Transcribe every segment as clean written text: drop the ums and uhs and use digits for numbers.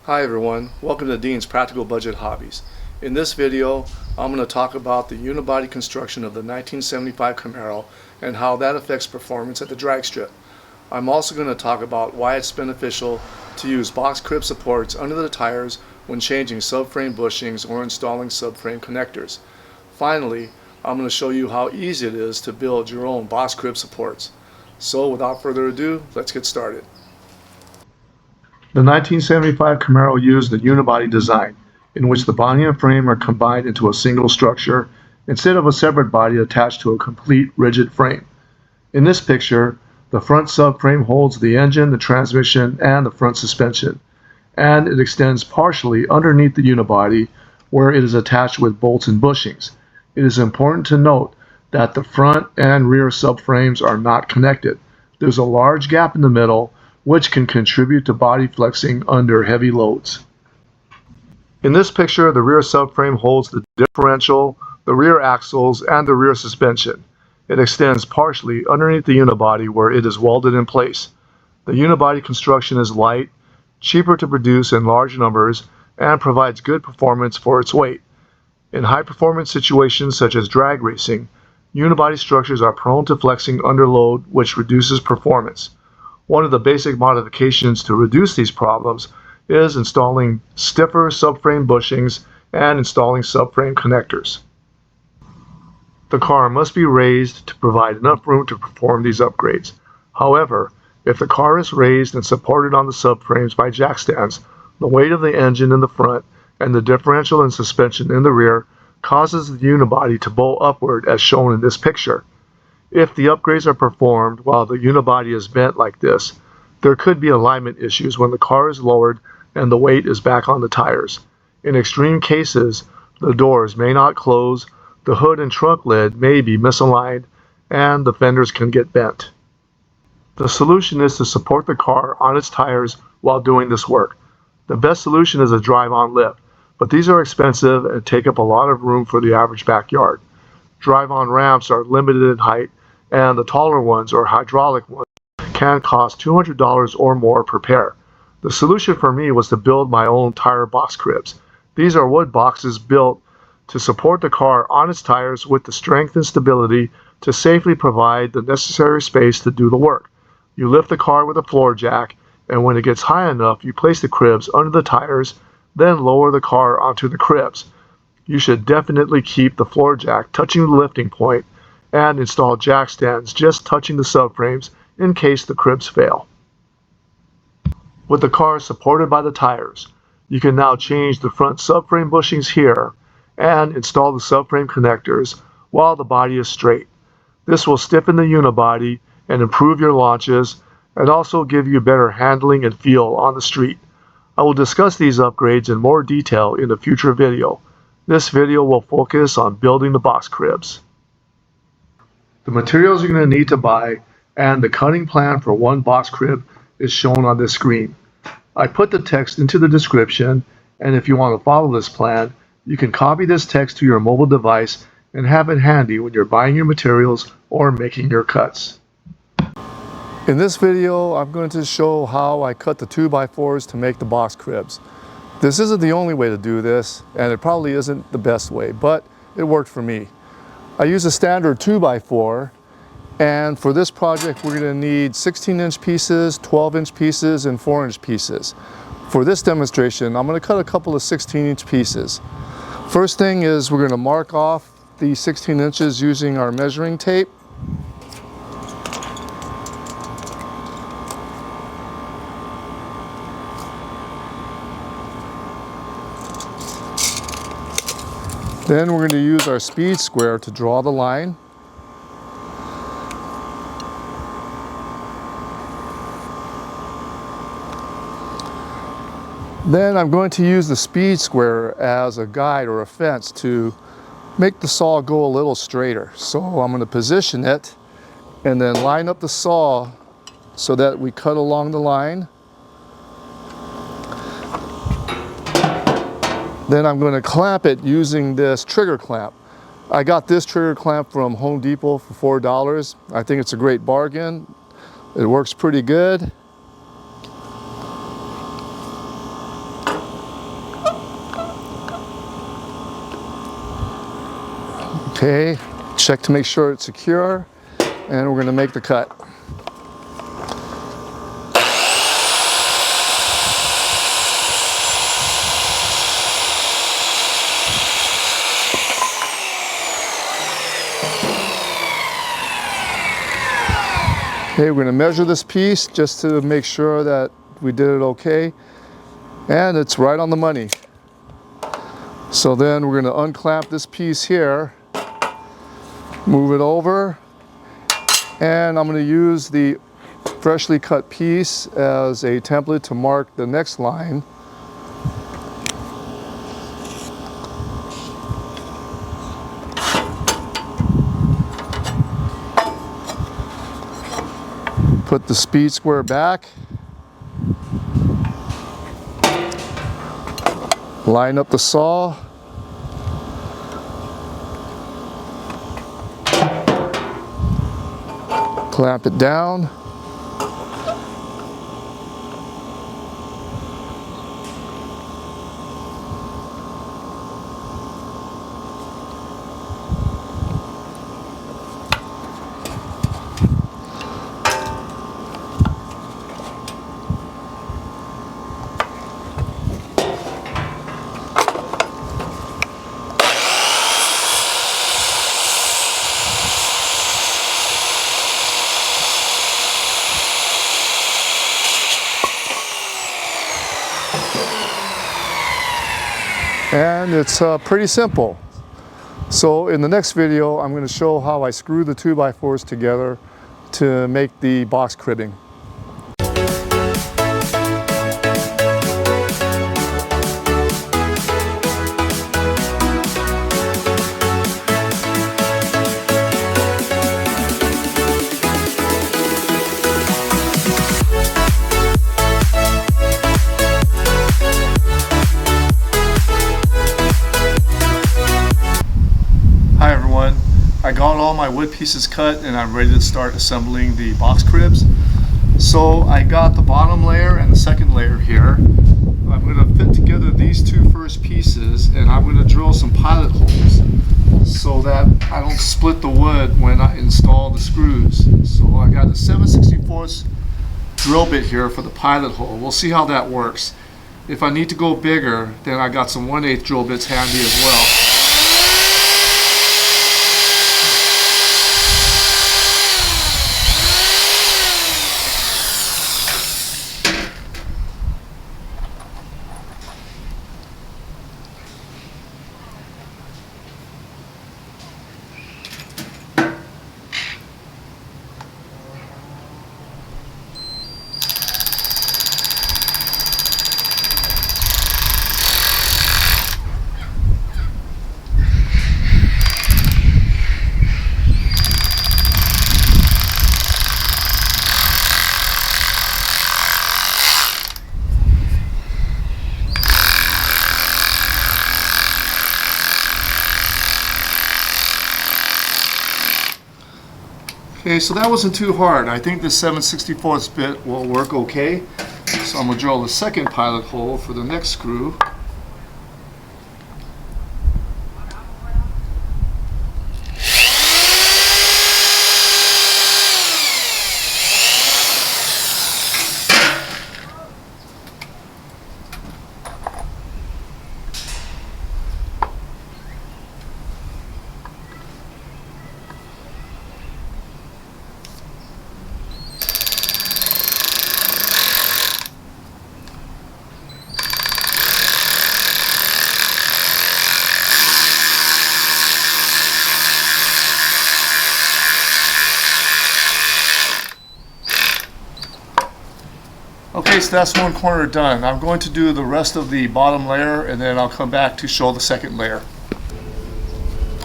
Hi everyone, welcome to Dean's Practical Budget Hobbies. In this video, I'm going to talk about the unibody construction of the 1975 Camaro and how that affects performance at the drag strip. I'm also going to talk about why it's beneficial to use box crib supports under the tires when changing subframe bushings or installing subframe connectors. Finally, I'm going to show you how easy it is to build your own box crib supports. So without further ado, let's get started. The 1975 Camaro used a unibody design, in which the body and frame are combined into a single structure, instead of a separate body attached to a complete rigid frame. In this picture, the front subframe holds the engine, the transmission, and the front suspension, and it extends partially underneath the unibody, where it is attached with bolts and bushings. It is important to note that the front and rear subframes are not connected. There's a large gap in the middle, which can contribute to body flexing under heavy loads. In this picture, the rear subframe holds the differential, the rear axles, and the rear suspension. It extends partially underneath the unibody where it is welded in place. The unibody construction is light, cheaper to produce in large numbers, and provides good performance for its weight. In high-performance situations such as drag racing, unibody structures are prone to flexing under load, which reduces performance. One of the basic modifications to reduce these problems is installing stiffer subframe bushings and installing subframe connectors. The car must be raised to provide enough room to perform these upgrades. However, if the car is raised and supported on the subframes by jack stands, the weight of the engine in the front and the differential and suspension in the rear causes the unibody to bow upward as shown in this picture. If the upgrades are performed while the unibody is bent like this, there could be alignment issues when the car is lowered and the weight is back on the tires. In extreme cases, the doors may not close, the hood and trunk lid may be misaligned, and the fenders can get bent. The solution is to support the car on its tires while doing this work. The best solution is a drive-on lift, but these are expensive and take up a lot of room for the average backyard. Drive-on ramps are limited in height, and the taller ones or hydraulic ones can cost $200 or more per pair. The solution for me was to build my own tire box cribs. These are wood boxes built to support the car on its tires with the strength and stability to safely provide the necessary space to do the work. You lift the car with a floor jack, and when it gets high enough, you place the cribs under the tires, then lower the car onto the cribs. You should definitely keep the floor jack touching the lifting point and install jack stands just touching the subframes in case the cribs fail. With the car supported by the tires, you can now change the front subframe bushings here and install the subframe connectors while the body is straight. This will stiffen the unibody and improve your launches and also give you better handling and feel on the street. I will discuss these upgrades in more detail in a future video. This video will focus on building the box cribs. The materials you're going to need to buy and the cutting plan for one box crib is shown on this screen. I put the text into the description, and if you want to follow this plan, you can copy this text to your mobile device and have it handy when you're buying your materials or making your cuts. In this video, I'm going to show how I cut the 2x4s to make the box cribs. This isn't the only way to do this, and it probably isn't the best way, but it worked for me. I use a standard 2x4, and for this project we're going to need 16-inch pieces, 12-inch pieces, and 4-inch pieces. For this demonstration, I'm going to cut a couple of 16-inch pieces. First thing is we're going to mark off the 16 inches using our measuring tape. Then we're going to use our speed square to draw the line. Then I'm going to use the speed square as a guide or a fence to make the saw go a little straighter. So I'm going to position it and then line up the saw so that we cut along the line. Then I'm going to clamp it using this trigger clamp. I got this trigger clamp from Home Depot for $4. I think it's a great bargain. It works pretty good. Okay, check to make sure it's secure, and we're going to make the cut. Okay, we're going to measure this piece just to make sure that we did it okay, and it's right on the money. So then we're going to unclamp this piece here, move it over, and I'm going to use the freshly cut piece as a template to mark the next line. Put the speed square back, line up the saw, clamp it down, and it's pretty simple. So in the next video, I'm going to show how I screw the 2x4s together to make the box cribbing. I got all my wood pieces cut and I'm ready to start assembling the box cribs. So I got the bottom layer and the second layer here. I'm going to fit together these two first pieces, and I'm going to drill some pilot holes so that I don't split the wood when I install the screws. So I got a 7/64 drill bit here for the pilot hole. We'll see how that works. If I need to go bigger, then I got some 1/8 drill bits handy as well. Okay, so that wasn't too hard. I think this 7/64 bit will work okay. So I'm going to drill the second pilot hole for the next screw. Okay, so that's one corner done. I'm going to do the rest of the bottom layer and then I'll come back to show the second layer.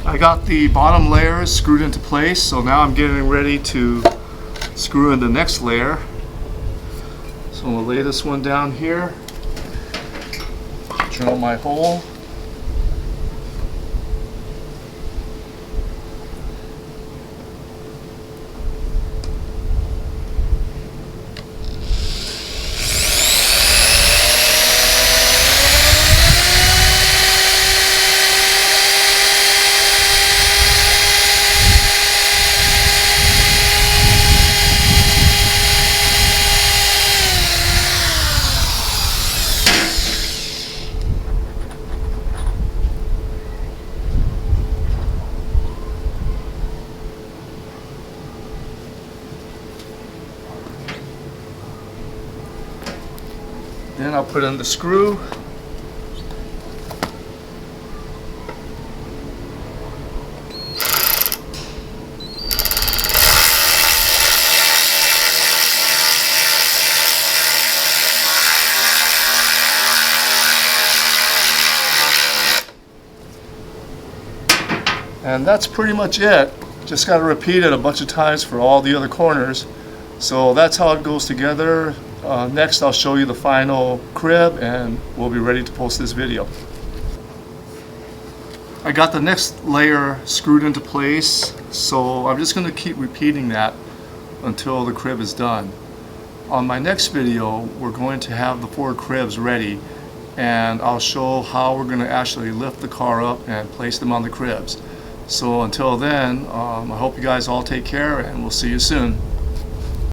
I got the bottom layers screwed into place, so now I'm getting ready to screw in the next layer. So I'm going to lay this one down here, drill my hole. Then I'll put in the screw. And that's pretty much it. Just got to repeat it a bunch of times for all the other corners. So that's how it goes together. Next I'll show you the final crib and we'll be ready to post this video. I got the next layer screwed into place, so I'm just going to keep repeating that until the crib is done. On my next video we're going to have the 4 cribs ready, and I'll show how we're going to actually lift the car up and place them on the cribs. So until then, I hope you guys all take care, and we'll see you soon.